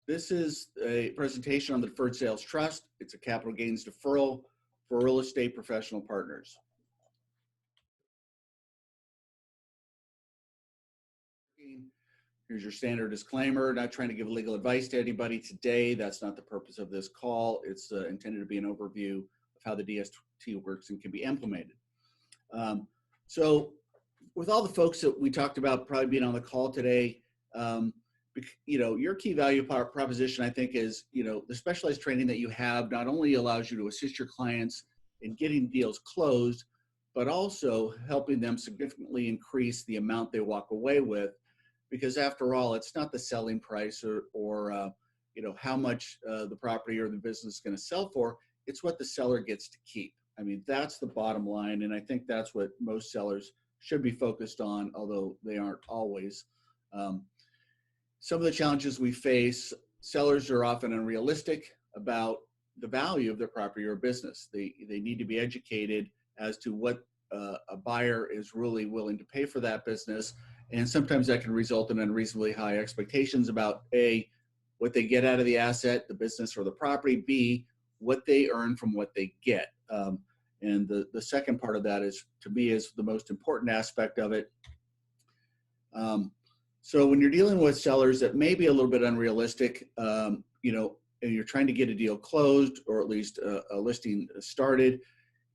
This is a presentation on the Deferred Sales Trust. It's a capital gains deferral for real estate professional partners. Here's your standard disclaimer. Not trying to give legal advice to anybody today. That's not the purpose of this call. It's intended to be an overview of how the DST works and can be implemented. So with all the folks that we talked about probably being on the call today, your key value proposition, I think, is, the specialized training that you have not only allows you to assist your clients in getting deals closed, but also helping them significantly increase the amount they walk away with. Because after all, it's not the selling price or how much the property or the business is going to sell for. It's what the seller gets to keep. I mean, that's the bottom line. And I think that's what most sellers should be focused on, although they aren't always. Some of the challenges we face, sellers are often unrealistic about the value of their property or business. They need to be educated as to what a buyer is really willing to pay for that business. And sometimes that can result in unreasonably high expectations about A, what they get out of the asset, the business or the property, B, what they earn from what they get. And the second part of that is, to me, is the most important aspect of it. So when you're dealing with sellers that may be a little bit unrealistic, and you're trying to get a deal closed or at least a listing started,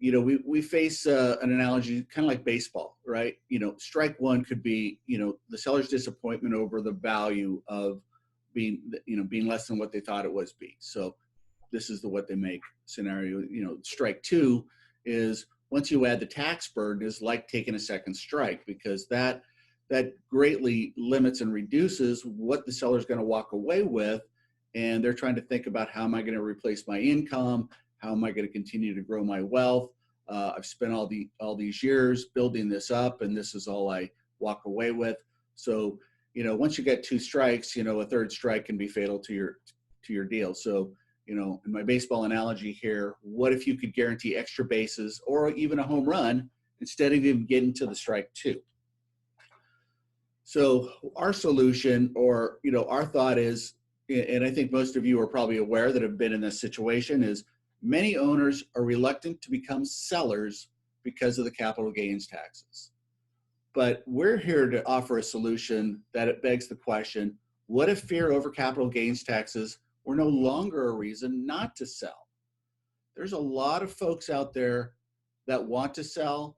we face an analogy kind of like baseball, right? Strike one could be, the seller's disappointment over the value of being less than what they thought it was be. So this is the what they make scenario. Strike two is, once you add the tax burden, is like taking a second strike, because that greatly limits and reduces what the seller's going to walk away with. And they're trying to think about, how am I going to replace my income? How am I going to continue to grow my wealth? I've spent all these years building this up, and this is all I walk away with. So, once you get two strikes, a third strike can be fatal to your deal. So, in my baseball analogy here, what if you could guarantee extra bases or even a home run instead of even getting to the strike two? So our solution, or our thought is, and I think most of you are probably aware that have been in this situation, is many owners are reluctant to become sellers because of the capital gains taxes. But we're here to offer a solution that it begs the question, what if fear over capital gains taxes were no longer a reason not to sell? There's a lot of folks out there that want to sell,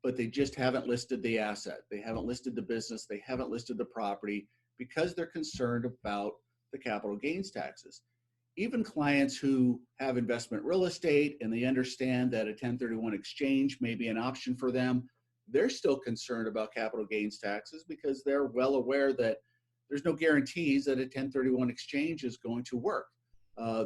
but they just haven't listed the asset. They haven't listed the business. They haven't listed the property because they're concerned about the capital gains taxes. Even clients who have investment real estate and they understand that a 1031 exchange may be an option for them, they're still concerned about capital gains taxes because they're well aware that there's no guarantees that a 1031 exchange is going to work.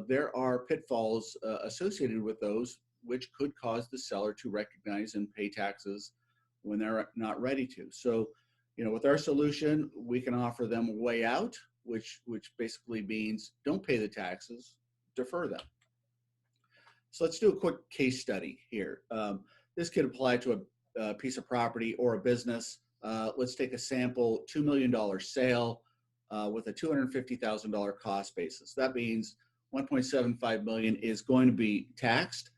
There are pitfalls associated with those, which could cause the seller to recognize and pay taxes when they're not ready to. So, with our solution, we can offer them a way out, which basically means don't pay the taxes, defer them. So let's do a quick case study here. This could apply to a piece of property or a business. Let's take a sample $2 million sale with a $250,000 cost basis. That means $1.75 million is going to be taxed.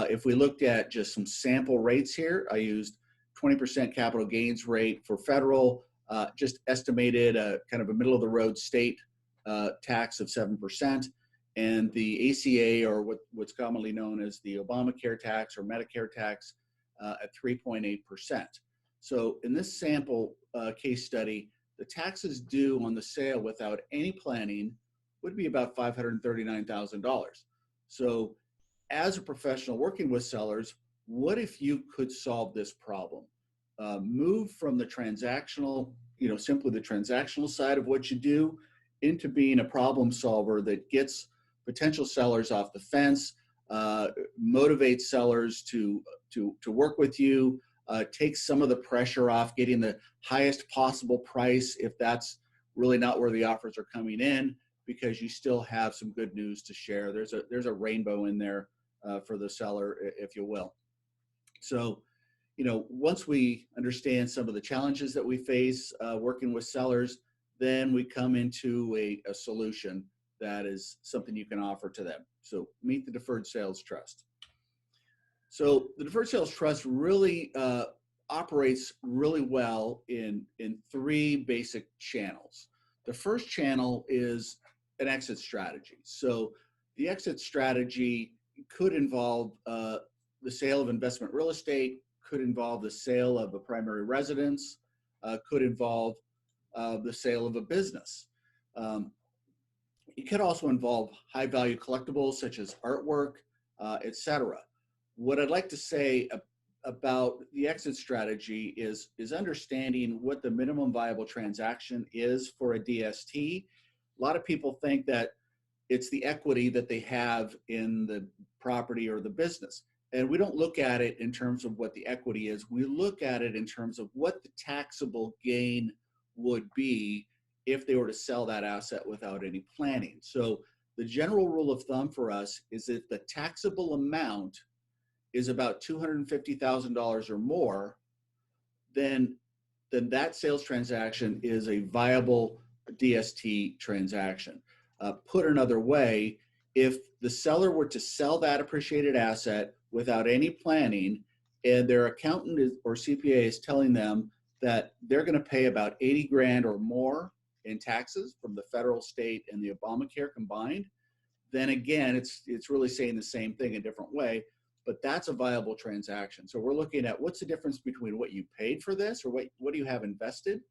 If we looked at just some sample rates here, I used 20% capital gains rate for federal, just estimated kind of a middle of the road state tax of 7%, and the ACA, or what's commonly known as the Obamacare tax or Medicare tax, at 3.8%. So in this sample case study, the taxes due on the sale without any planning would be about $539,000. So as a professional working with sellers, what if you could solve this problem? Move from the transactional, simply the transactional side of what you do, into being a problem solver that gets potential sellers off the fence, motivates sellers to work with you, takes some of the pressure off getting the highest possible price if that's really not where the offers are coming in, because you still have some good news to share. There's a rainbow in there for the seller, if you will. So, once we understand some of the challenges that we face working with sellers, then we come into a solution that is something you can offer to them. So meet the Deferred Sales Trust. So the Deferred Sales Trust really operates really well in three basic channels. The first channel is an exit strategy. So the exit strategy could involve the sale of investment real estate, could involve the sale of a primary residence, could involve the sale of a business. It could also involve high value collectibles such as artwork, etc. What I'd like to say about the exit strategy is understanding what the minimum viable transaction is for a DST. A lot of people think that it's the equity that they have in the property or the business. And we don't look at it in terms of what the equity is. We look at it in terms of what the taxable gain would be if they were to sell that asset without any planning. So the general rule of thumb for us is that the taxable amount is about $250,000 or more, then that sales transaction is a viable DST transaction. Put another way, if the seller were to sell that appreciated asset without any planning, and their accountant or CPA is telling them that they're going to pay about 80 grand or more in taxes from the federal, state, and the Obamacare combined, then again, it's really saying the same thing a different way, but that's a viable transaction. So we're looking at what's the difference between what you paid for this or what do you have invested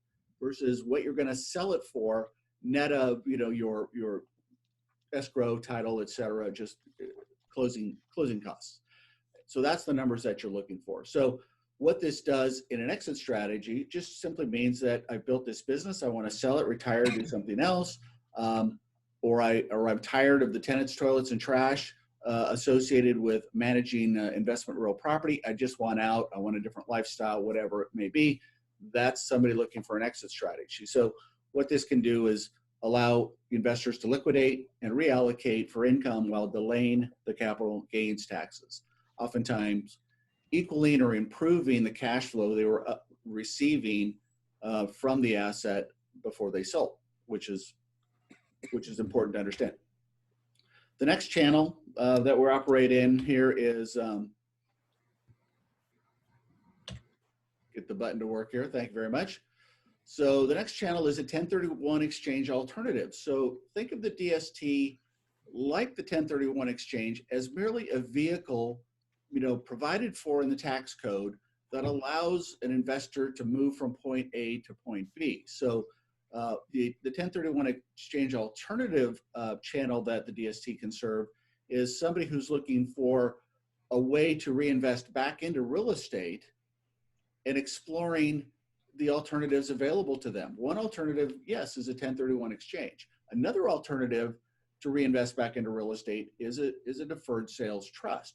versus what you're going to sell it for, net of your escrow, title, et cetera, just closing costs. So that's the numbers that you're looking for. So what this does in an exit strategy just simply means that I built this business, I want to sell it, retire, do something else, or I'm tired of the tenants, toilets, and trash associated with managing investment real property. I just want out. I want a different lifestyle, whatever it may be. That's somebody looking for an exit strategy. So what this can do is allow investors to liquidate and reallocate for income while delaying the capital gains taxes, oftentimes equaling or improving the cash flow they were receiving from the asset before they sold, which is important to understand. The next channel that we're operating in here is, get the button to work here. Thank you very much. So the next channel is a 1031 exchange alternative. So think of the DST like the 1031 exchange as merely a vehicle, provided for in the tax code that allows an investor to move from point A to point B. So the 1031 exchange alternative channel that the DST can serve is somebody who's looking for a way to reinvest back into real estate and exploring the alternatives available to them. One alternative, yes, is a 1031 exchange. Another alternative to reinvest back into real estate is a deferred sales trust.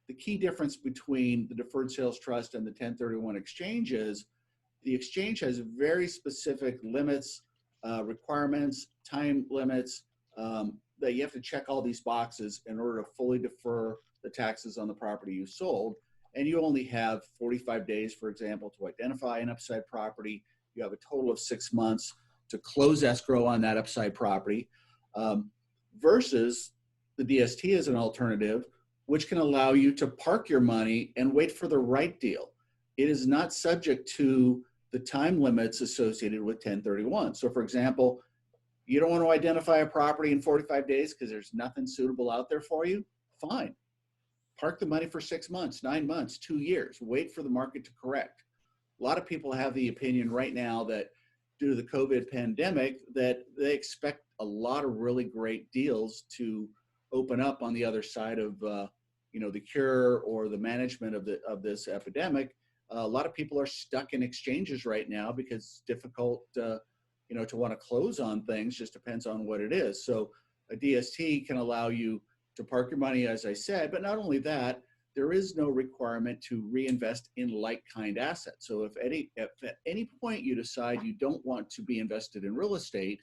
The key difference between the deferred sales trust and the 1031 exchange is the exchange has very specific limits, requirements, time limits, that you have to check all these boxes in order to fully defer the taxes on the property you sold. And you only have 45 days, for example, to identify an upside property. You have a total of 6 months to close escrow on that upside property, versus the DST as an alternative, which can allow you to park your money and wait for the right deal. It is not subject to the time limits associated with 1031. So for example, you don't want to identify a property in 45 days because there's nothing suitable out there for you, fine. Park the money for 6 months, 9 months, 2 years, wait for the market to correct. A lot of people have the opinion right now that due to the COVID pandemic that they expect a lot of really great deals to open up on the other side of the cure or the management of this epidemic. A lot of people are stuck in exchanges right now because it's difficult to want to close on things, just depends on what it is. So a DST can allow you to park your money, as I said, but not only that, there is no requirement to reinvest in like-kind assets. So if at any point you decide you don't want to be invested in real estate,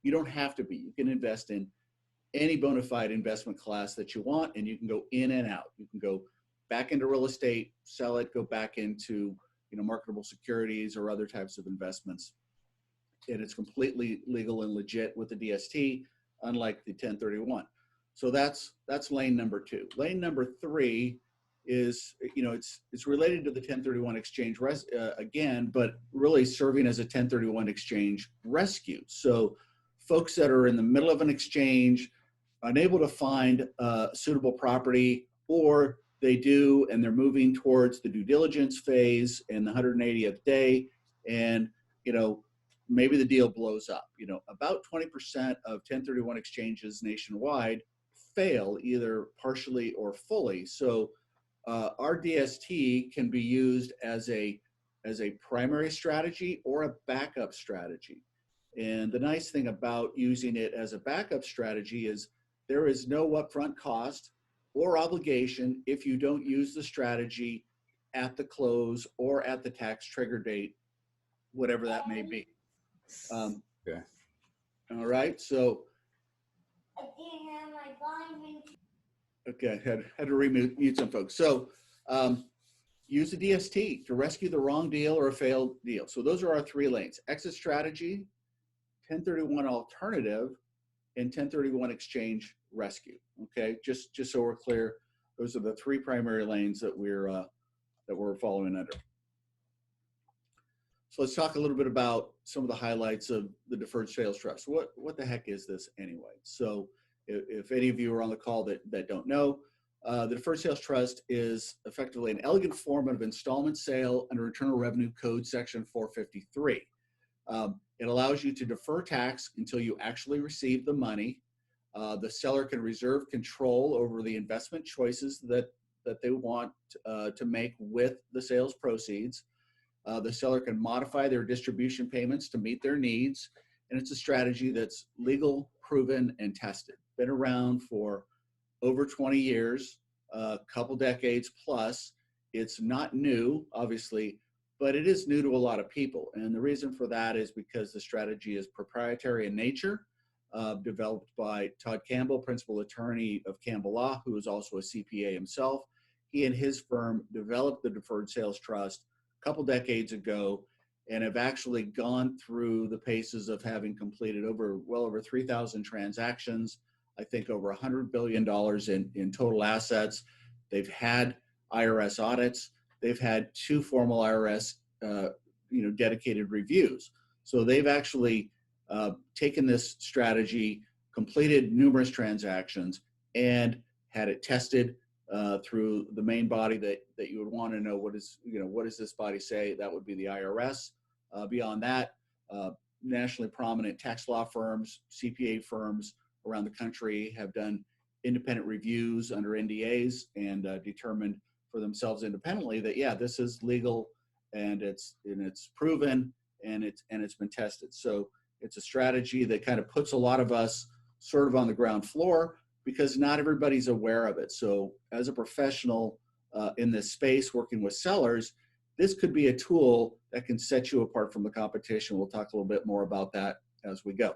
you don't have to be. You can invest in any bona fide investment class that you want, and you can go in and out. You can go back into real estate, sell it, go back into marketable securities or other types of investments. it's completely legal and legit with the DST, unlike the 1031. So that's lane number 2. Lane number 3 is, it's related to the 1031 exchange again, but really serving as a 1031 exchange rescue. So folks that are in the middle of an exchange, unable to find a suitable property, or they do and they're moving towards the due diligence phase and the 180th day, and maybe the deal blows up. About 20% of 1031 exchanges nationwide fail either partially or fully. So our DST can be used as a primary strategy or a backup strategy. And the nice thing about using it as a backup strategy is there is no upfront cost or obligation if you don't use the strategy at the close or at the tax trigger date, whatever that may be. Yeah. All right. So. Okay, had to remute some folks. So use the DST to rescue the wrong deal or a failed deal. So those are our 3 lanes: exit strategy, 1031 alternative, and 1031 exchange rescue. Okay, just so we're clear, those are the 3 primary lanes that we're following under. So let's talk a little bit about some of the highlights of the Deferred Sales Trust. What the heck is this anyway? So if any of you are on the call that don't know, the Deferred Sales Trust is effectively an elegant form of installment sale under Internal Revenue Code Section 453. It allows you to defer tax until you actually receive the money. The seller can reserve control over the investment choices that they want to make with the sales proceeds. The seller can modify their distribution payments to meet their needs, and it's a strategy that's legal, proven, and tested. Been around for over 20 years, a couple decades plus. It's not new, obviously, but it is new to a lot of people. And the reason for that is because the strategy is proprietary in nature, developed by Todd Campbell, principal attorney of Campbell Law, who is also a CPA himself. He and his firm developed the Deferred Sales Trust a couple decades ago and have actually gone through the paces of having completed well over 3,000 transactions, I think over $100 billion in total assets. They've had IRS audits. They've had 2 formal IRS, dedicated reviews. So they've actually taken this strategy, completed numerous transactions, and had it tested through the main body that you would want to know. What does this body say? That would be the IRS. Beyond that, nationally prominent tax law firms, CPA firms around the country have done independent reviews under NDAs and determined for themselves independently that, yeah, this is legal and it's proven and it's been tested. So it's a strategy that kind of puts a lot of us sort of on the ground floor because not everybody's aware of it. So as a professional in this space working with sellers, this could be a tool that can set you apart from the competition. We'll talk a little bit more about that as we go.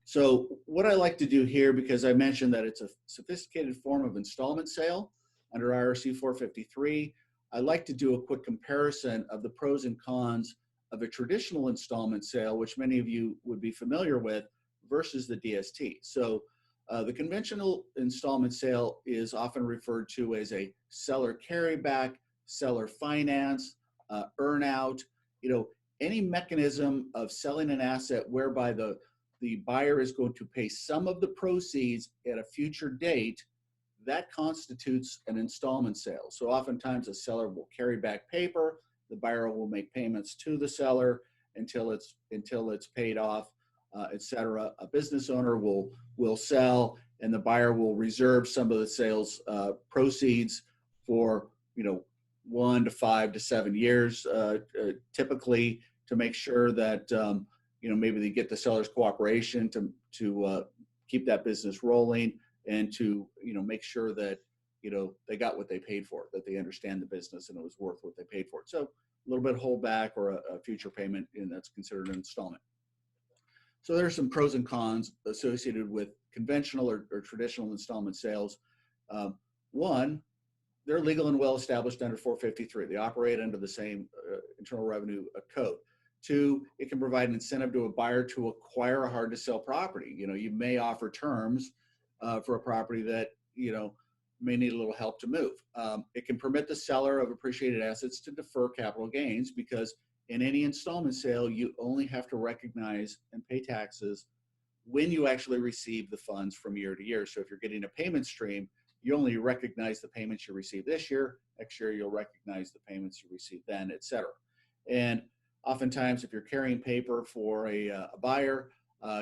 So what I like to do here, because I mentioned that it's a sophisticated form of installment sale under IRC 453, I like to do a quick comparison of the pros and cons of a traditional installment sale, which many of you would be familiar with, versus the DST. So the conventional installment sale is often referred to as a seller carryback, seller finance, earn-out, any mechanism of selling an asset whereby the buyer is going to pay some of the proceeds at a future date, that constitutes an installment sale. So oftentimes a seller will carry back paper, the buyer will make payments to the seller until it's paid off, etc. A business owner will sell, and the buyer will reserve some of the sales proceeds for 1 to 5 to 7 years, typically, to make sure that maybe they get the seller's cooperation to keep that business rolling, and to make sure that they got what they paid for, that they understand the business and it was worth what they paid for it. So a little bit of holdback or a future payment, and that's considered an installment. So there are some pros and cons associated with conventional or traditional installment sales. One, they're legal and well established under 453. They operate under the same Internal Revenue Code. Two, it can provide an incentive to a buyer to acquire a hard to sell property. You may offer terms for a property that, may need a little help to move. It can permit the seller of appreciated assets to defer capital gains, because in any installment sale, you only have to recognize and pay taxes when you actually receive the funds from year to year. So if you're getting a payment stream, you only recognize the payments you receive this year. Next year, you'll recognize the payments you receive then, et cetera. And oftentimes, if you're carrying paper for a buyer,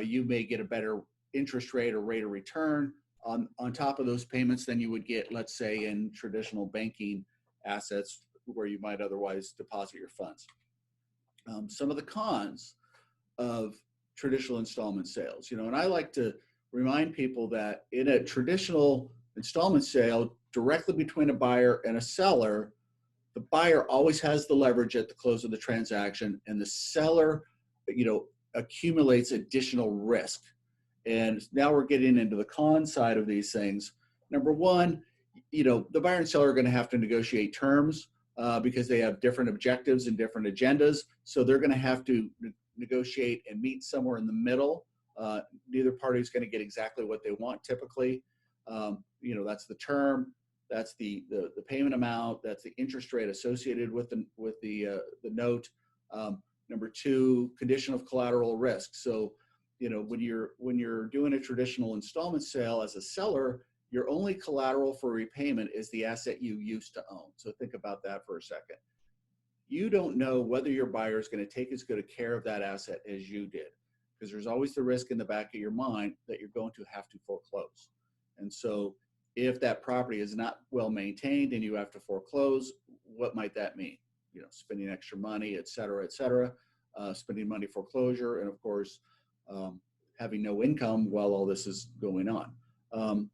you may get a better interest rate or rate of return on top of those payments than you would get, let's say, in traditional banking assets where you might otherwise deposit your funds. Some of the cons of traditional installment sales, and I like to remind people that in a traditional installment sale directly between a buyer and a seller, the buyer always has the leverage at the close of the transaction, and the seller, accumulates additional risk. And now we're getting into the con side of these things. Number one, the buyer and seller are going to have to negotiate terms because they have different objectives and different agendas. So they're going to have to negotiate and meet somewhere in the middle. Neither party is going to get exactly what they want typically. That's the term, that's the payment amount, that's the interest rate associated with the note. Number two, condition of collateral risk. So, when you're doing a traditional installment sale as a seller, your only collateral for repayment is the asset you used to own. So think about that for a second. You don't know whether your buyer is going to take as good a care of that asset as you did, because there's always the risk in the back of your mind that you're going to have to foreclose. And so if that property is not well maintained and you have to foreclose, what might that mean? Spending extra money, et cetera, spending money foreclosure, and of course, having no income while all this is going on.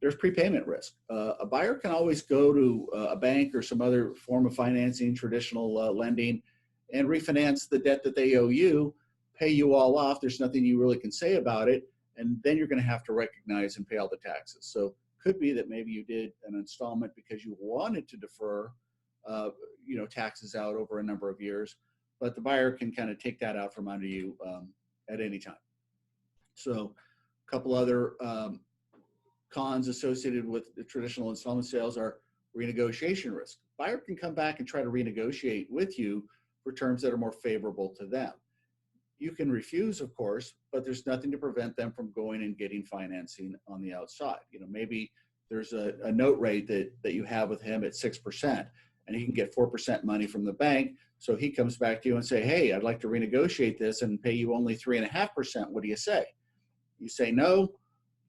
There's prepayment risk. A buyer can always go to a bank or some other form of financing, traditional lending, and refinance the debt that they owe you, pay you all off. There's nothing you really can say about it. And then you're going to have to recognize and pay all the taxes. So could be that maybe you did an installment because you wanted to defer, taxes out over a number of years, but the buyer can kind of take that out from under you at any time. So a couple other cons associated with the traditional installment sales are renegotiation risk. Buyer can come back and try to renegotiate with you for terms that are more favorable to them. You can refuse, of course, but there's nothing to prevent them from going and getting financing on the outside. Maybe there's a note rate that you have with him at 6%, and he can get 4% money from the bank. So he comes back to you and say, hey, I'd like to renegotiate this and pay you only 3.5%. What do you say? You say no.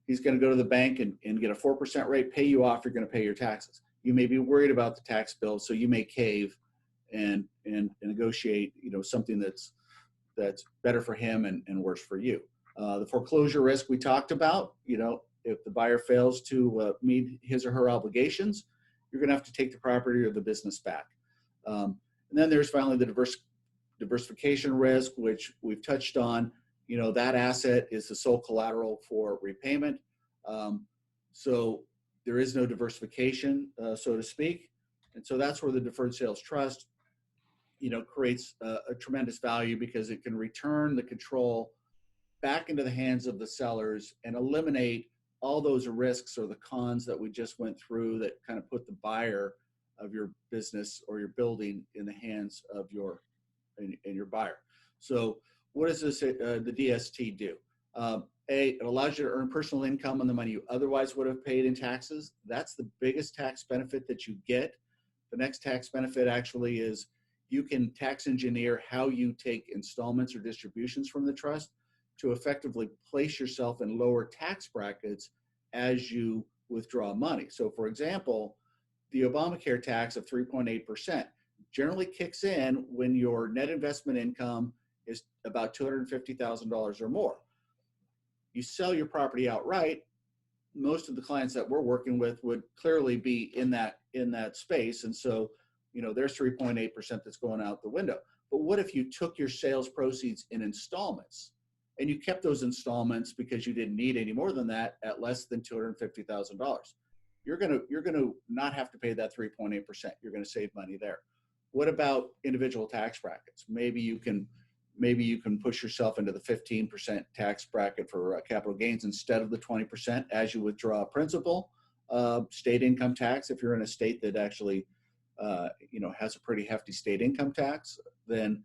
He's going to go to the bank and get a 4% rate, pay you off. You're going to pay your taxes. You may be worried about the tax bill, so you may cave and negotiate, something that's better for him and worse for you. The foreclosure risk we talked about, if the buyer fails to meet his or her obligations, you're going to have to take the property or the business back. And then there's finally the diversification risk, which we've touched on. That asset is the sole collateral for repayment. So there is no diversification, so to speak. And so that's where the Deferred Sales Trust, creates a tremendous value, because it can return the control back into the hands of the sellers and eliminate all those risks or the cons that we just went through that kind of put the buyer of your business or your building in the hands of your buyer. So what does this the DST do? It allows you to earn personal income on the money you otherwise would have paid in taxes. That's the biggest tax benefit that you get. The next tax benefit actually is you can tax engineer how you take installments or distributions from the trust to effectively place yourself in lower tax brackets as you withdraw money. So for example, the Obamacare tax of 3.8% generally kicks in when your net investment income is about $250,000 or more. You sell your property outright, most of the clients that we're working with would clearly be in that space. And so, there's 3.8% that's going out the window. But what if you took your sales proceeds in installments and you kept those installments because you didn't need any more than that at less than $250,000? You're going to not have to pay that 3.8%. You're going to save money there. What about individual tax brackets? Maybe you can maybe you can push yourself into the 15% tax bracket for capital gains instead of the 20% as you withdraw principal. State income tax, if you're in a state that actually has a pretty hefty state income tax, then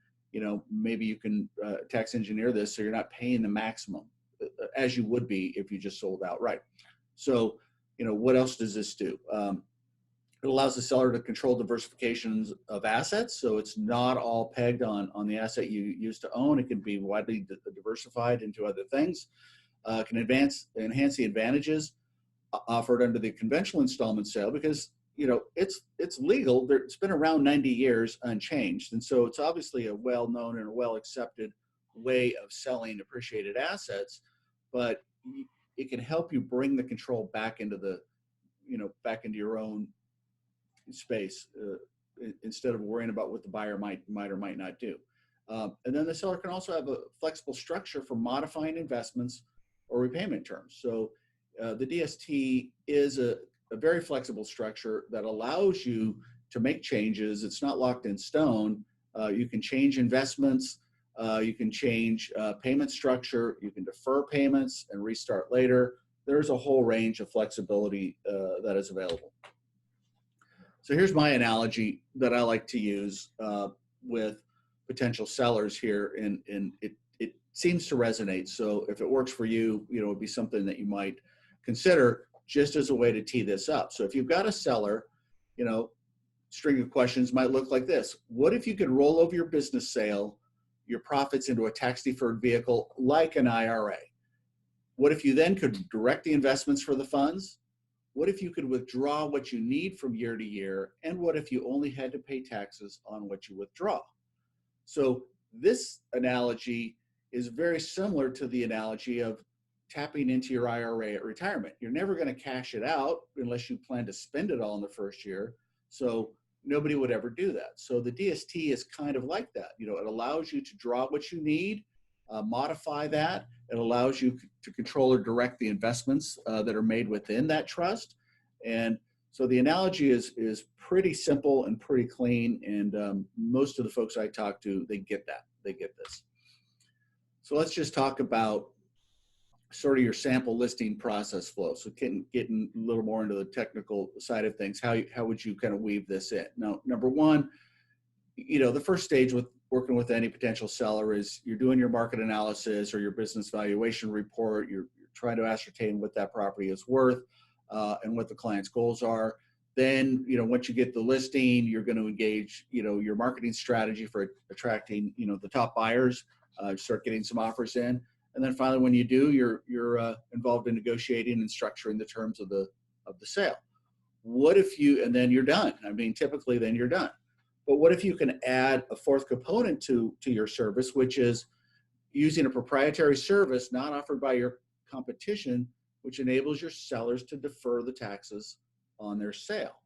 maybe you can tax engineer this so you're not paying the maximum as you would be if you just sold outright. So what else does this do? It allows the seller to control diversifications of assets, so it's not all pegged on the asset you used to own. It can be widely diversified into other things. Can enhance the advantages offered under the conventional installment sale, because it's legal. It's been around 90 years unchanged, and so it's obviously a well-known and a well-accepted way of selling appreciated assets. But it can help you bring the control back into your own space instead of worrying about what the buyer might or might not do. And then the seller can also have a flexible structure for modifying investments or repayment terms. So the DST is a very flexible structure that allows you to make changes. It's not locked in stone. You can change investments. You can change payment structure. You can defer payments and restart later. There's a whole range of flexibility that is available. So here's my analogy that I like to use with potential sellers here, and it seems to resonate. So if it works for you, it would be something that you might consider just as a way to tee this up. So if you've got a seller, string of questions might look like this. What if you could roll over your business sale, your profits into a tax-deferred vehicle like an IRA? What if you then could direct the investments for the funds? What if you could withdraw what you need from year to year? And what if you only had to pay taxes on what you withdraw? So this analogy is very similar to the analogy of tapping into your IRA at retirement. You're never going to cash it out unless you plan to spend it all in the first year. So nobody would ever do that. So the DST is kind of like that. It allows you to draw what you need, modify that. It allows you to control or direct the investments that are made within that trust. And so the analogy is pretty simple and pretty clean. And most of the folks I talk to, they get that. They get this. So let's just talk about sort of your sample listing process flow. So getting a little more into the technical side of things, how would you kind of weave this in? Now, number one, the first stage with working with any potential seller is you're doing your market analysis or your business valuation report. You're trying to ascertain what that property is worth and what the client's goals are. Then, once you get the listing, you're going to engage, your marketing strategy for attracting, the top buyers, start getting some offers in. And then finally, when you do, you're involved in negotiating and structuring the terms of the sale. And then you're done. I mean, typically then you're done. But what if you can add a fourth component to your service, which is using a proprietary service not offered by your competition, which enables your sellers to defer the taxes on their sale.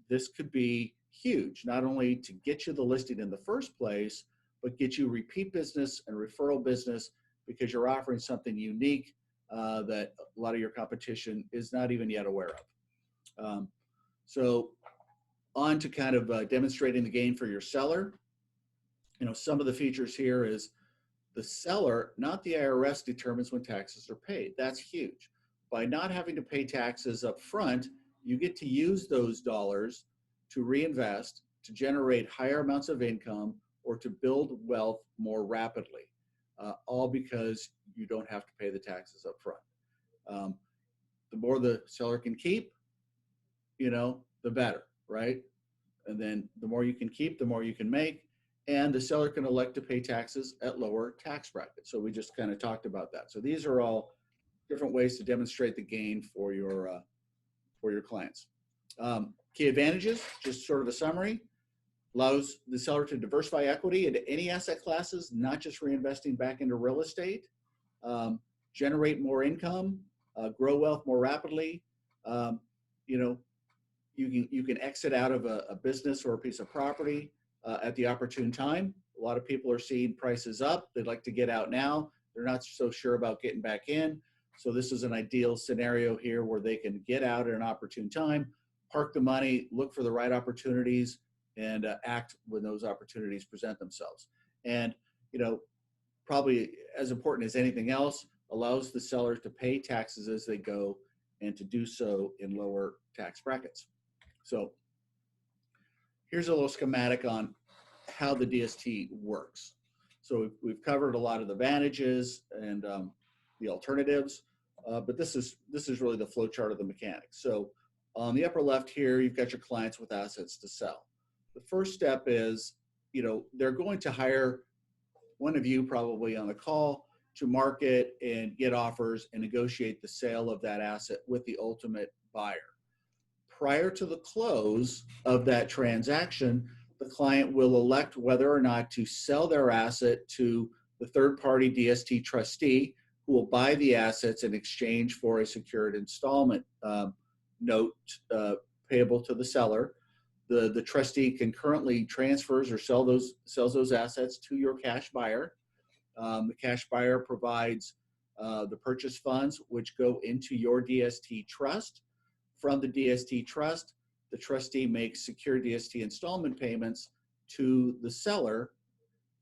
This could be huge, not only to get you the listing in the first place, but get you repeat business and referral business, because you're offering something unique that a lot of your competition is not even yet aware of. So on to kind of demonstrating the gain for your seller. Some of the features here is the seller, not the IRS, determines when taxes are paid. That's huge. By not having to pay taxes up front, you get to use those dollars to reinvest, to generate higher amounts of income, or to build wealth more rapidly. All because you don't have to pay the taxes up front. The more the seller can keep, the better, right? And then the more you can keep, the more you can make, and the seller can elect to pay taxes at lower tax brackets. So we just kind of talked about that. So these are all different ways to demonstrate the gain for your clients. Key advantages, just sort of a summary. Allows the seller to diversify equity into any asset classes, not just reinvesting back into real estate, generate more income, grow wealth more rapidly. You can exit out of a business or a piece of property at the opportune time. A lot of people are seeing prices up. They'd like to get out now. They're not so sure about getting back in. So this is an ideal scenario here where they can get out at an opportune time, park the money, look for the right opportunities, and act when those opportunities present themselves. And probably as important as anything else, allows the seller to pay taxes as they go and to do so in lower tax brackets. So here's a little schematic on how the DST works. So we've covered a lot of the advantages and the alternatives, but this is really the flow chart of the mechanics. So on the upper left here, you've got your clients with assets to sell. The first step is, they're going to hire one of you probably on the call to market and get offers and negotiate the sale of that asset with the ultimate buyer. Prior to the close of that transaction, the client will elect whether or not to sell their asset to the third-party DST trustee, who will buy the assets in exchange for a secured installment note payable to the seller. The trustee concurrently transfers or sells those assets to your cash buyer. The cash buyer provides the purchase funds, which go into your DST trust. From the DST trust, the trustee makes secure DST installment payments to the seller,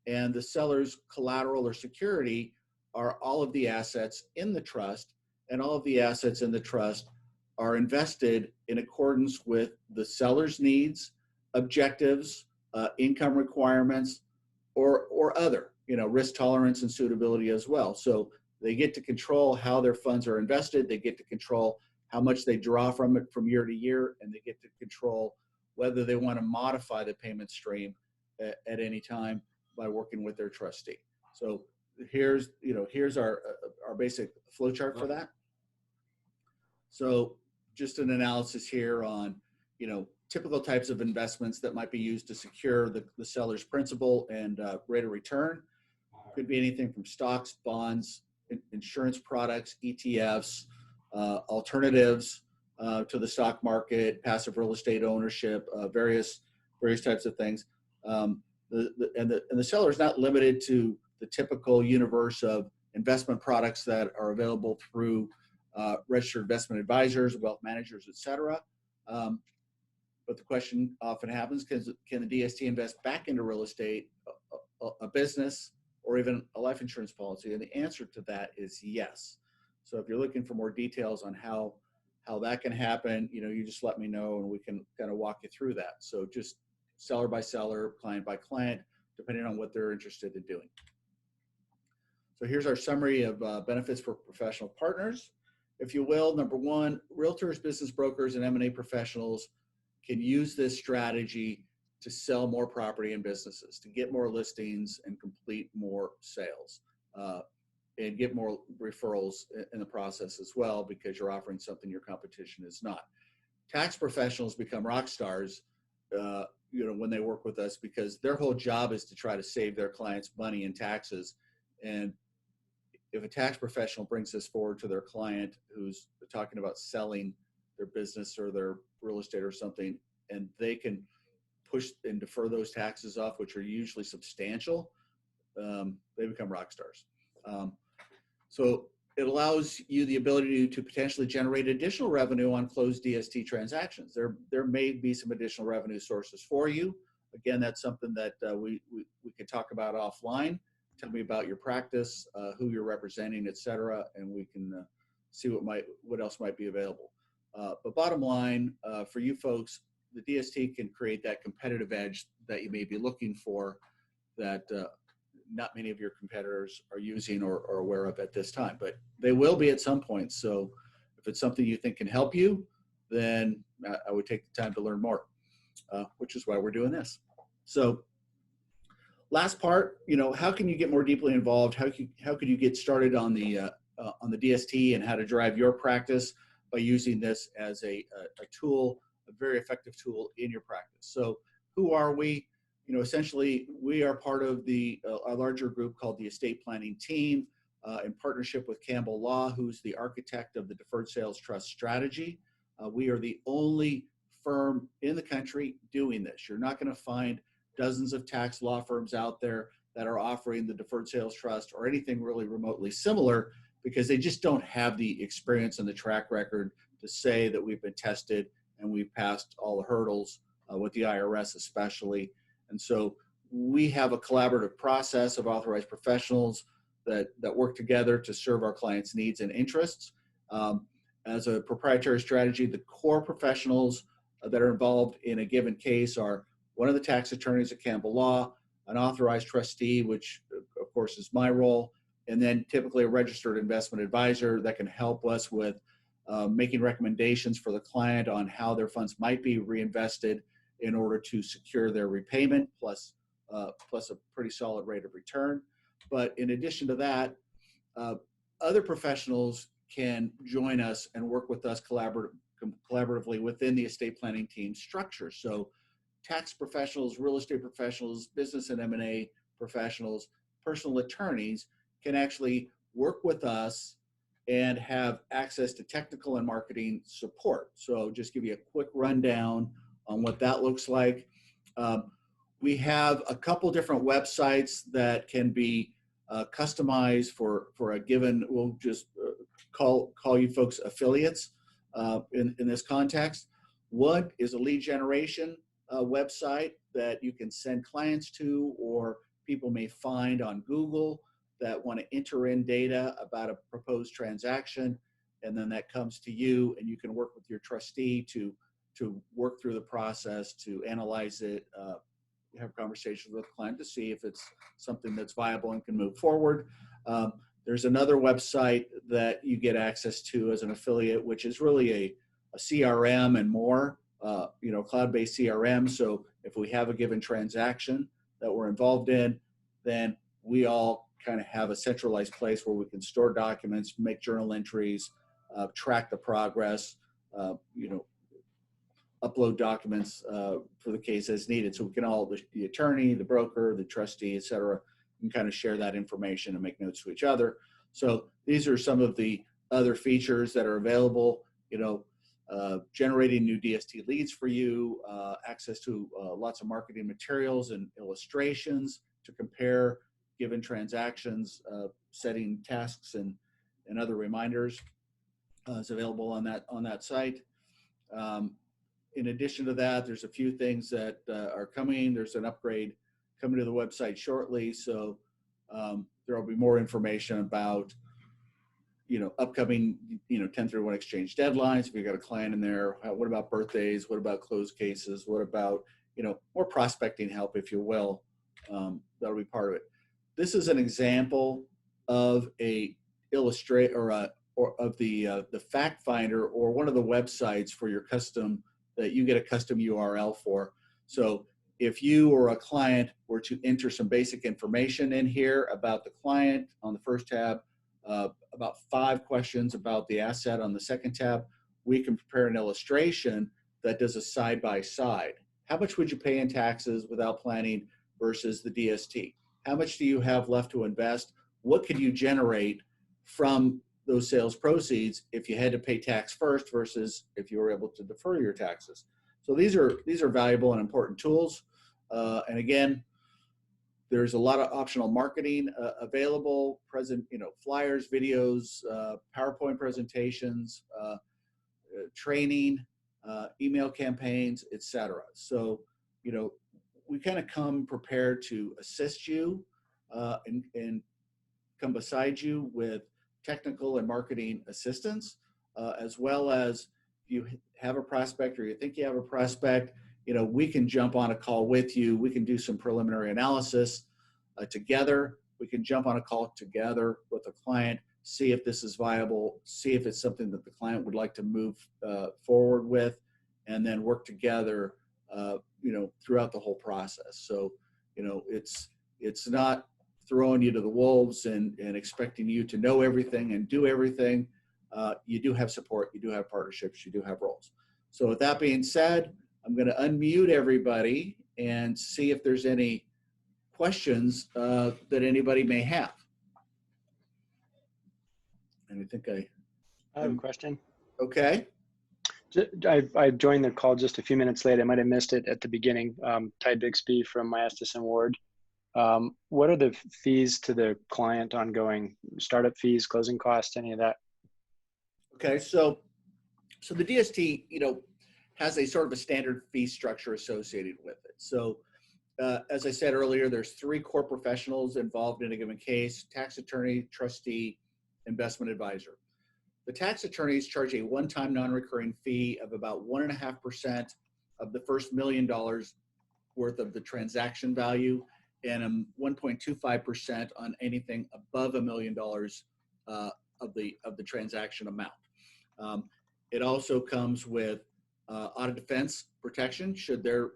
and the seller's collateral or security are all of the assets in the trust, and all of the assets in the trust are invested in accordance with the seller's needs, objectives, income requirements, or other, risk tolerance and suitability as well. So they get to control how their funds are invested. They get to control how much they draw from it from year to year, and they get to control whether they want to modify the payment stream at any time by working with their trustee. So here's our basic flow chart for that. So just an analysis here on, typical types of investments that might be used to secure the seller's principal and rate of return. Could be anything from stocks, bonds, insurance products, ETFs, alternatives to the stock market, passive real estate ownership, various types of things. The seller is not limited to the typical universe of investment products that are available through registered investment advisors, wealth managers, et cetera. But the question often happens, can the DST invest back into real estate, a business, or even a life insurance policy? And the answer to that is yes. So if you're looking for more details on how that can happen, you just let me know and we can kind of walk you through that. So just seller by seller, client by client, depending on what they're interested in doing. So here's our summary of benefits for professional partners. If you will, number one, realtors, business brokers, and M&A professionals can use this strategy to sell more property and businesses, to get more listings and complete more sales, and get more referrals in the process as well, because you're offering something your competition is not. Tax professionals become rock stars, when they work with us, because their whole job is to try to save their clients money in taxes. And if a tax professional brings this forward to their client who's talking about selling their business or their real estate or something, and they can push and defer those taxes off, which are usually substantial, they become rock stars. So it allows you the ability to potentially generate additional revenue on closed DST transactions. There may be some additional revenue sources for you. Again, that's something that we could talk about offline. Tell me about your practice, who you're representing, et cetera, and we can see what else might be available. But bottom line, for you folks, the DST can create that competitive edge that you may be looking for, that not many of your competitors are using or aware of at this time, but they will be at some point. So if it's something you think can help you, then I would take the time to learn more, which is why we're doing this. So last part, how can you get more deeply involved? How could you get started on the DST and how to drive your practice by using this as a tool, a very effective tool in your practice? So who are we? Essentially, we are part of a larger group called the Estate Planning Team, in partnership with Campbell Law, who's the architect of the Deferred Sales Trust strategy. We are the only firm in the country doing this. You're not going to find dozens of tax law firms out there that are offering the Deferred Sales Trust or anything really remotely similar, because they just don't have the experience and the track record to say that we've been tested and we've passed all the hurdles with the IRS especially. And so we have a collaborative process of authorized professionals that work together to serve our clients' needs and interests. As a proprietary strategy, the core professionals that are involved in a given case are one of the tax attorneys at Campbell Law, an authorized trustee, which of course is my role, and then typically a registered investment advisor that can help us with making recommendations for the client on how their funds might be reinvested in order to secure their repayment, plus a pretty solid rate of return. But in addition to that, other professionals can join us and work with us collaboratively within the estate planning team structure. So tax professionals, real estate professionals, business and M&A professionals, personal attorneys can actually work with us and have access to technical and marketing support. So just give you a quick rundown on what that looks like. We have a couple different websites that can be customized for a given, we'll just call you folks affiliates in this context. One is a lead generation website that you can send clients to, or people may find on Google that want to enter in data about a proposed transaction, and then that comes to you, and you can work with your trustee to work through the process, to analyze it, have conversations with the client to see if it's something that's viable and can move forward. There's another website that you get access to as an affiliate, which is really a CRM and more, cloud-based CRM. So if we have a given transaction that we're involved in, then we all kind of have a centralized place where we can store documents, make journal entries, track the progress, upload documents for the case as needed. So we can all, the attorney, the broker, the trustee, et cetera, can kind of share that information and make notes to each other. So these are some of the other features that are available, generating new DST leads for you, access to lots of marketing materials and illustrations to compare given transactions, setting tasks and other reminders is available on that site. In addition to that, there's a few things that are coming. There's an upgrade coming to the website shortly, so there will be more information about upcoming 1031 exchange deadlines. If you've got a client in there, what about birthdays? What about closed cases? What about more prospecting help, if you will? That'll be part of it. This is an example of a of the fact finder, or one of the websites for your custom, that you get a custom URL for. So if you or a client were to enter some basic information in here about the client on the first tab, about 5 questions about the asset on the second tab, we can prepare an illustration that does a side-by-side. How much would you pay in taxes without planning versus the DST? How much do you have left to invest? What could you generate from those sales proceeds if you had to pay tax first versus if you were able to defer your taxes? So these are valuable and important tools. And again, there's a lot of optional marketing available, flyers, videos, PowerPoint presentations, training, email campaigns, etc. So, we kind of come prepared to assist you and come beside you with technical and marketing assistance, as well as if you have a prospect or you think you have a prospect, we can jump on a call with you. We can do some preliminary analysis together. We can jump on a call together with a client, see if this is viable, see if it's something that the client would like to move forward with, and then work together, throughout the whole process. So, it's not throwing you to the wolves and expecting you to know everything and do everything. You do have support, you do have partnerships, you do have roles. So with that being said, I'm going to unmute everybody and see if there's any questions that anybody may have. And I think I have a question. Okay. I joined the call just a few minutes late. I might have missed it at the beginning. Ty Bixby from Myastis and Ward. What are the fees to the client ongoing? Startup fees, closing costs, any of that? Okay, so the DST, has a sort of a standard fee structure associated with it. So as I said earlier, there's 3 core professionals involved in a given case: tax attorney, trustee, investment advisor. The tax attorneys charge a one-time non-recurring fee of about 1.5% of the first $1 million worth of the transaction value, and 1.25% on anything above $1 million of the transaction amount. It also comes with audit defense protection. Should the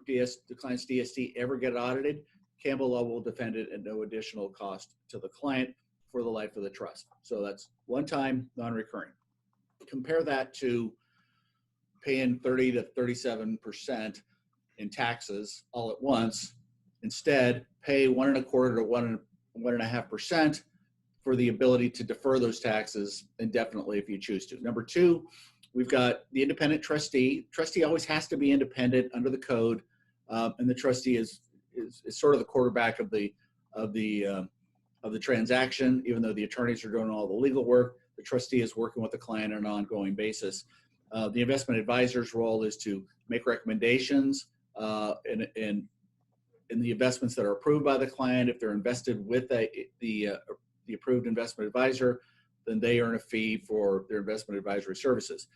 client's DST ever get audited, Campbell Law will defend it at no additional cost to the client for the life of the trust. So that's one-time, non-recurring. Compare that to paying 30 to 37% in taxes all at once. Instead, pay 1.25% to 1.5% for the ability to defer those taxes indefinitely if you choose to. Number 2, we've got the independent trustee. Trustee always has to be independent under the code, and the trustee is sort of the quarterback of the transaction. Even though the attorneys are doing all the legal work, the trustee is working with the client on an ongoing basis. The investment advisor's role is to make recommendations in the investments that are approved by the client. If they're invested with the approved investment advisor, then they earn a fee for their investment advisory services.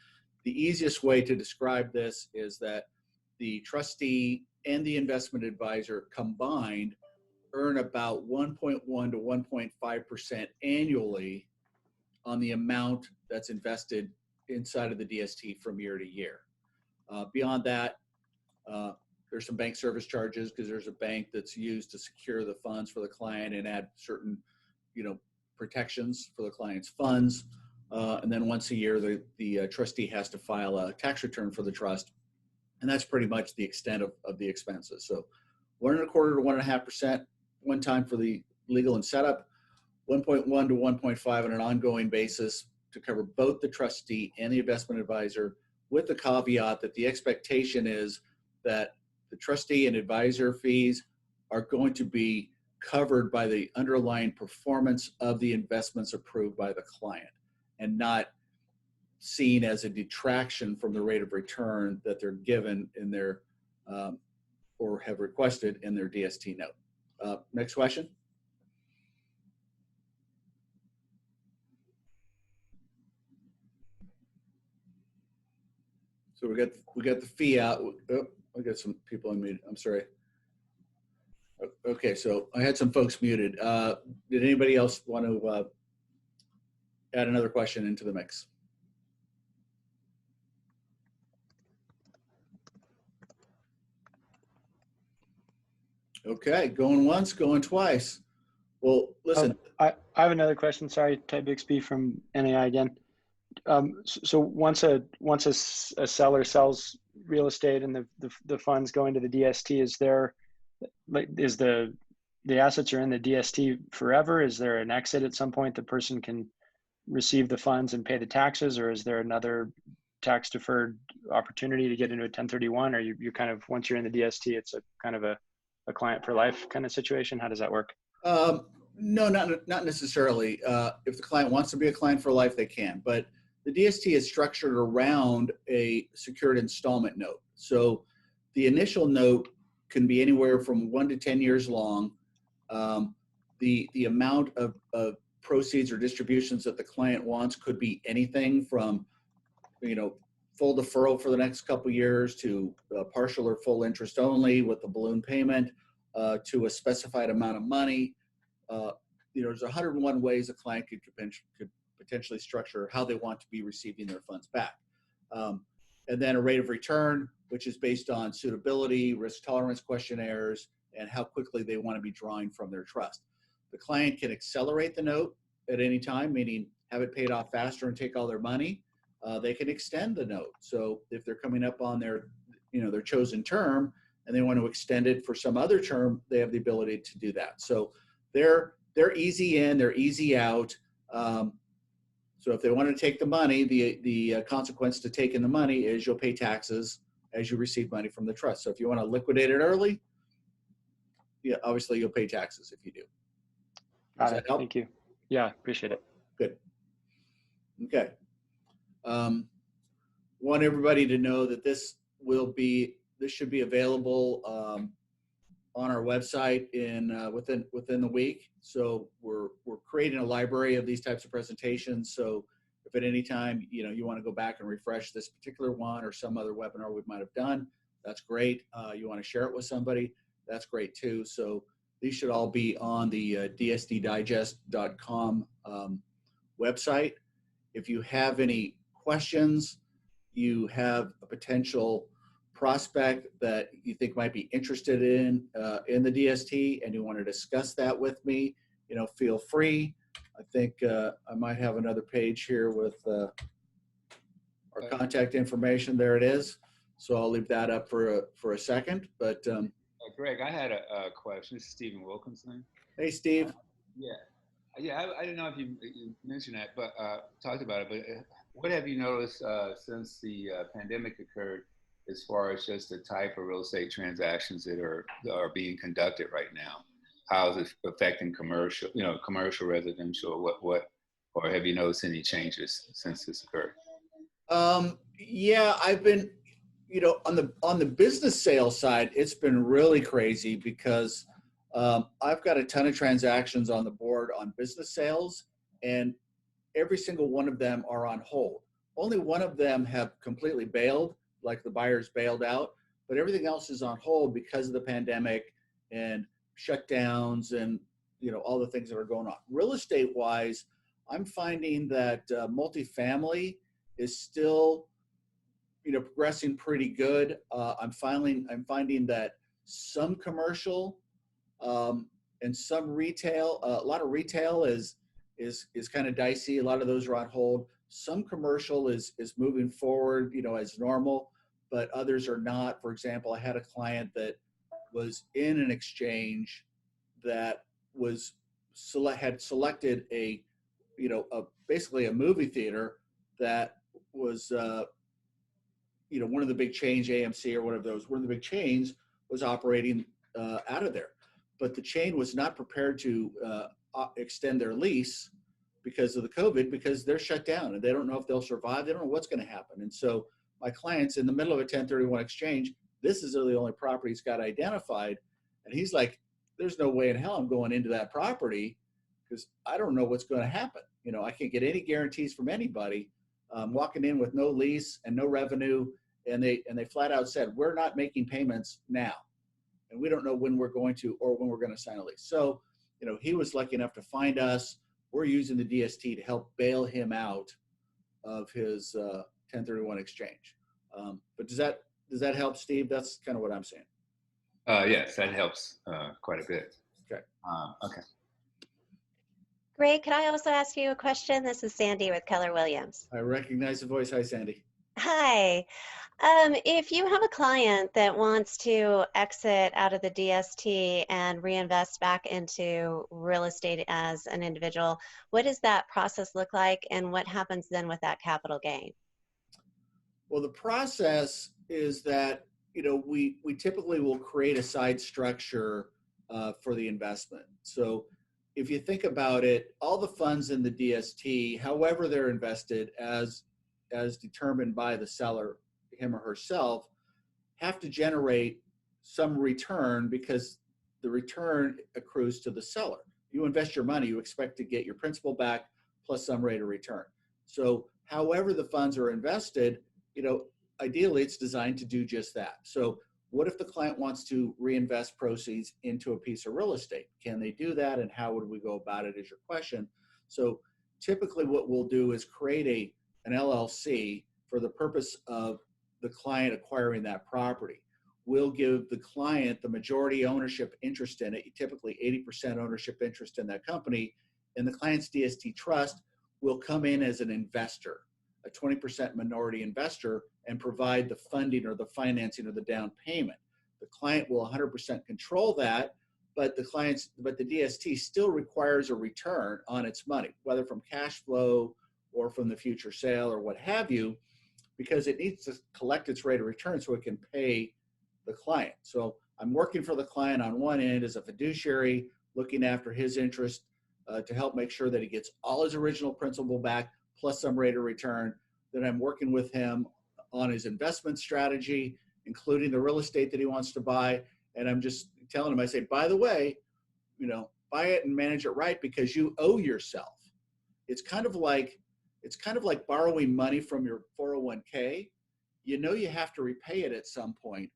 The easiest way to describe this is that the trustee and the investment advisor combined earn about 1.1 to 1.5% annually on the amount that's invested inside of the DST from year to year. Beyond that, there's some bank service charges because there's a bank that's used to secure the funds for the client and add certain, protections for the client's funds. And then once a year, the trustee has to file a tax return for the trust. And that's pretty much the extent of the expenses. So 1.25% to 1.5% one time for the legal and setup, 1.1 to 1.5 on an ongoing basis to cover both the trustee and the investment advisor, with the caveat that the expectation is that the trustee and advisor fees are going to be covered by the underlying performance of the investments approved by the client, and not seen as a detraction from the rate of return that they're given in their or have requested in their DST note. Next question. So we got the fee out. Oh, I got some people unmuted. I'm sorry. Okay, so I had some folks muted. Did anybody else want to add another question into the mix? Okay, going once, going twice. Well, listen. I have another question. Sorry, Ted Bixby from NAI again. So once a seller sells real estate and the funds go into the DST, is the assets are in the DST forever? Is there an exit at some point the person can receive the funds and pay the taxes, or is there another tax deferred opportunity to get into a 1031? Or you kind of, once you're in the DST, it's a kind of a client for life kind of situation? How does that work? No, not necessarily. If the client wants to be a client for life, they can. But the DST is structured around a secured installment note. So the initial note can be anywhere from 1 to 10 years long. The amount of proceeds or distributions that the client wants could be anything from, full deferral for the next couple of years to partial or full interest only with a balloon payment, to a specified amount of money. There's 101 ways a client could potentially structure how they want to be receiving their funds back. And then a rate of return, which is based on suitability, risk tolerance questionnaires, and how quickly they want to be drawing from their trust. The client can accelerate the note at any time, meaning have it paid off faster and take all their money. They can extend the note. So if they're coming up on their chosen term and they want to extend it for some other term, they have the ability to do that. So they're easy in, they're easy out. So if they want to take the money, the consequence to taking the money is you'll pay taxes as you receive money from the trust. So if you want to liquidate it early, yeah, obviously you'll pay taxes if you do. Got it. Thank you. Yeah, appreciate it. Good. Okay. Want everybody to know that this should be available on our website within the week. So we're creating a library of these types of presentations. So if at any time you want to go back and refresh this particular one or some other webinar we might have done, that's great. You want to share it with somebody, that's great too. So these should all be on the dstdigest.com website. If you have any questions, you have a potential prospect that you think might be interested in the DST and you want to discuss that with me, feel free. I think I might have another page here with our contact information. There it is. So I'll leave that up for a second. But Greg, I had a question. This is Stephen Wilkinson. Hey, Steve. I didn't know if you mentioned that, but talked about it. But what have you noticed since the pandemic occurred, as far as just the type of real estate transactions that are being conducted right now? How is it affecting commercial, residential, what, or have you noticed any changes since this occurred? Yeah, I've been, on the business sales side, it's been really crazy because I've got a ton of transactions on the board on business sales, and every single one of them are on hold. Only one of them have completely bailed, like the buyers bailed out, but everything else is on hold because of the pandemic and shutdowns and all the things that are going on. Real estate wise, I'm finding that multifamily is still progressing pretty good. I'm finding that some commercial and some retail, a lot of retail is kind of dicey. A lot of those are on hold. Some commercial is moving forward, as normal, but others are not. For example, I had a client that was in an exchange that had selected basically a movie theater that was one of the big chains, AMC or one of the big chains, was operating out of there, but the chain was not prepared to extend their lease because of the COVID, because they're shut down and they don't know if they'll survive. They don't know what's going to happen. And so my client's in the middle of a 1031 exchange. This is the only property he's got identified. And he's like, there's no way in hell I'm going into that property because I don't know what's going to happen. I can't get any guarantees from anybody. Walking in with no lease and no revenue. And they flat out said, we're not making payments now. And we don't know when we're going to, or when we're going to sign a lease. So, he was lucky enough to find us. We're using the DST to help bail him out of his 1031 exchange. But does that help, Steve? That's kind of what I'm saying. Yes, that helps quite a bit. Okay. Okay. Greg, could I also ask you a question? This is Sandy with Keller Williams. I recognize the voice. Hi, Sandy. Hi. If you have a client that wants to exit out of the DST and reinvest back into real estate as an individual, what does that process look like, and what happens then with that capital gain? Well, the process is that we typically will create a side structure for the investment. So if you think about it, all the funds in the DST, however they're invested as determined by the seller, him or herself, have to generate some return because the return accrues to the seller. You invest your money, you expect to get your principal back plus some rate of return. So however the funds are invested, ideally it's designed to do just that. So what if the client wants to reinvest proceeds into a piece of real estate? Can they do that, and how would we go about it is your question. So typically what we'll do is create an LLC for the purpose of the client acquiring that property. We'll give the client the majority ownership interest in it, typically 80% ownership interest in that company, and the client's DST Trust will come in as an investor, a 20% minority investor, and provide the funding or the financing or the down payment. The client will 100% control that, but the DST still requires a return on its money, whether from cash flow or from the future sale or what have you, because it needs to collect its rate of return so it can pay the client. So I'm working for the client on one end as a fiduciary, looking after his interest to help make sure that he gets all his original principal back plus some rate of return. Then I'm working with him on his investment strategy, including the real estate that he wants to buy. And I'm just telling them, I say, by the way, buy it and manage it right because you owe yourself. It's kind of like borrowing money from your 401k. You have to repay it at some point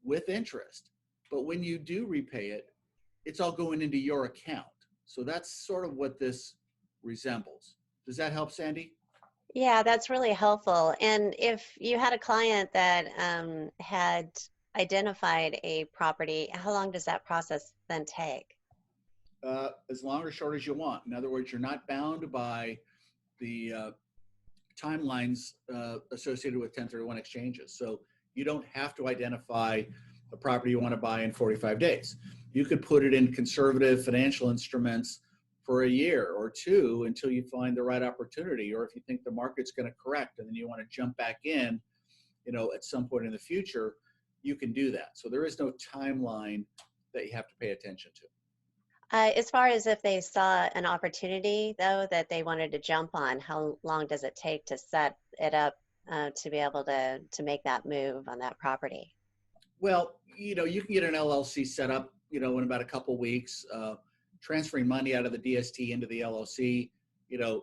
with interest. But when you do repay it, it's all going into your account. So that's sort of what this resembles. Does that help, Sandy? Yeah, that's really helpful. And if you had a client that had identified a property, how long does that process then take? As long or short as you want. In other words, you're not bound by the timelines associated with 1031 exchanges. So you don't have to identify the property you want to buy in 45 days. You could put it in conservative financial instruments for a year or two until you find the right opportunity, or if you think the market's going to correct and then you want to jump back in, at some point in the future, you can do that. So there is no timeline that you have to pay attention to. As far as if they saw an opportunity, though, that they wanted to jump on, how long does it take to set it up to be able to make that move on that property? Well, you can get an LLC set up, in about a couple weeks. Transferring money out of the DST into the LLC,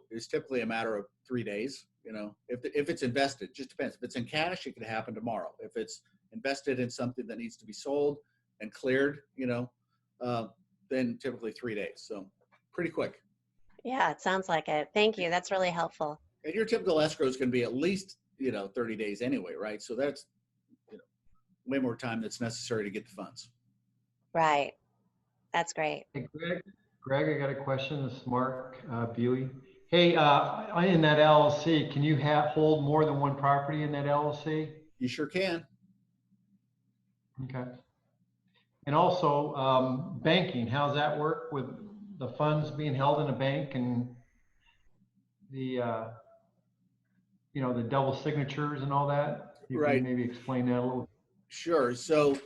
is typically a matter of 3 days. If it's invested, it just depends. If it's in cash, it could happen tomorrow. If it's invested in something that needs to be sold and cleared, then typically 3 days. So pretty quick. Yeah, it sounds like it. Thank you. That's really helpful. And your typical escrow is going to be at least, 30 days anyway, right? So that's, way more time that's necessary to get the funds. Right. That's great. Hey, Greg, I got a question. This is Mark Buey. Hey, in that LLC, can you hold more than one property in that LLC? You sure can. Okay. And also, banking, how's that work with the funds being held in a bank and the, the double signatures and all that? You Right. can maybe explain that a little. Sure. So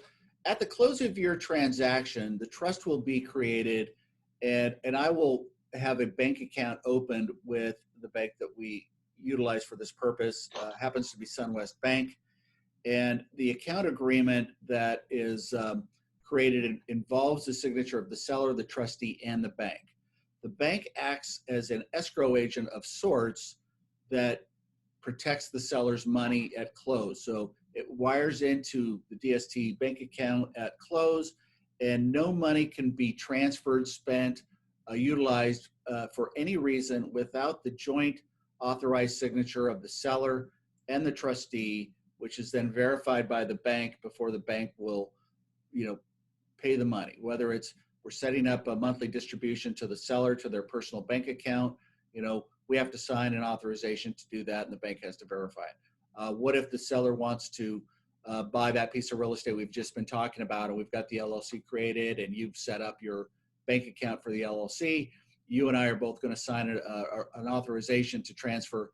at the close of your transaction, the trust will be created and I will have a bank account opened with the bank that we utilize for this purpose, happens to be SunWest Bank. And the account agreement that is created involves the signature of the seller, the trustee, and the bank. The bank acts as an escrow agent of sorts that protects the seller's money at close. So it wires into the DST bank account at close, and no money can be transferred, spent, utilized for any reason without the joint authorized signature of the seller and the trustee, which is then verified by the bank before the bank will, pay the money. Whether it's we're setting up a monthly distribution to the seller to their personal bank account, we have to sign an authorization to do that, and the bank has to verify it. What if the seller wants to buy that piece of real estate we've just been talking about, and we've got the LLC created, and you've set up your bank account for the LLC? You and I are both going to sign an authorization to transfer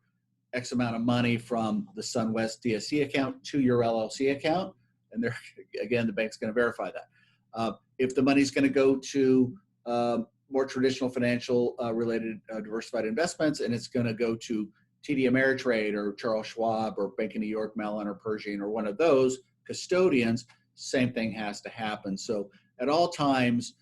X amount of money from the SunWest DST account to your LLC account, and there, again, the bank's going to verify that. If the money's going to go to more traditional financial related diversified investments, and it's going to go to TD Ameritrade or Charles Schwab or Bank of New York Mellon or Pershing or one of those custodians, same thing has to happen. So at all times,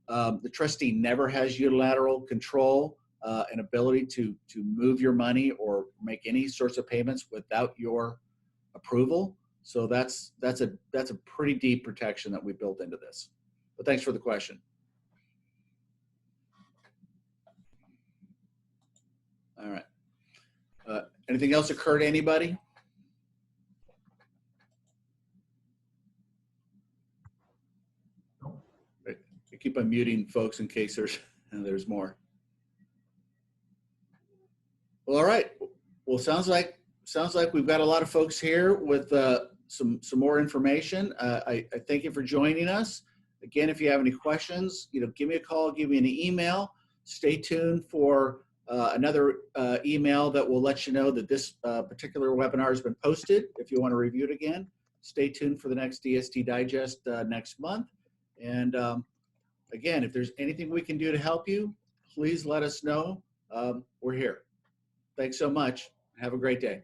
the trustee never has unilateral control and ability to move your money or make any sorts of payments without your approval. So that's a pretty deep protection that we built into this. But thanks for the question. All right. Anything else occur to anybody? I keep on muting folks in case there's more. Well, all right. Well, sounds like we've got a lot of folks here with some more information. I thank you for joining us. Again, if you have any questions, give me a call, give me an email. Stay tuned for another email that will let you know that this particular webinar has been posted. If you want to review it again, stay tuned for the next DST Digest next month. And again, if there's anything we can do to help you, please let us know. We're here. Thanks so much. Have a great day.